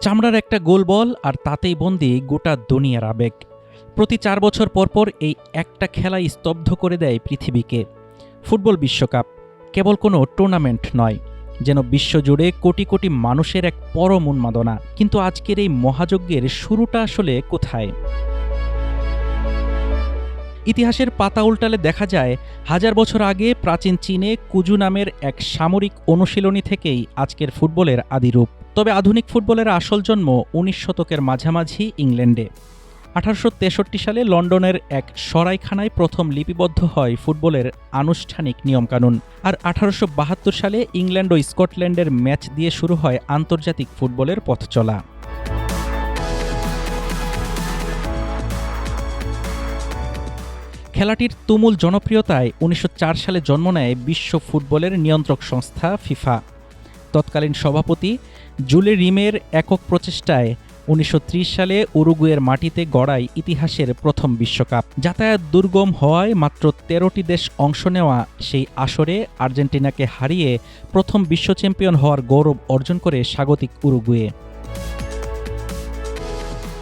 চামড়ার একটা গোল বল আর তাতেই বন্দী গোটা দুনিয়ার আবেগ। প্রতি ৪ বছর পরপর এই একটা খেলাই স্তব্ধ করে দেয় পৃথিবীকে। ফুটবল বিশ্বকাপ কেবল কোনো টুর্নামেন্ট নয়, যেন বিশ্বজুড়ে কোটি কোটি মানুষের এক পরম উন্মাদনা। কিন্তু আজকের এই মহাযজ্ঞের শুরুটা আসলে কোথায়? ইতিহাসের পাতা উল্টালে দেখা যায়, হাজার বছর আগে প্রাচীন চীনে কুজু নামের এক সামরিক অনুশীলনী থেকেই আজকের ফুটবলের আদিরূপ। তবে আধুনিক ফুটবলের আসল জন্ম ১৯ শতকের মাঝামাঝি ইংল্যান্ডে। ১৮৬৩ সালে লন্ডনের এক সরাইখানায় প্রথম লিপিবদ্ধ হয় ফুটবলের আনুষ্ঠানিক নিয়মকানুন। আর ১৮৭২ সালে ইংল্যান্ড ও স্কটল্যান্ডের ম্যাচ দিয়ে শুরু হয় আন্তর্জাতিক ফুটবলের পথ চলা। খেলাটির তুমুল জনপ্রিয়তায় ১৯০৪ সালে জন্ম নেয় বিশ্ব ফুটবলের নিয়ন্ত্রক সংস্থা ফিফা। তৎকালীন সভাপতি জুলে রিমের একক প্রচেষ্টায় ১৯৩০ সালে উরুগুয়ের মাটিতে গড়ায় ইতিহাসের প্রথম বিশ্বকাপ। যাতায়াত দুর্গম হওয়ায় মাত্র ১৩টি দেশ অংশ নেওয়া সেই আসরে আর্জেন্টিনাকে হারিয়ে প্রথম বিশ্ব চ্যাম্পিয়ন হওয়ার গৌরব অর্জন করে স্বাগতিক উরুগুয়ে।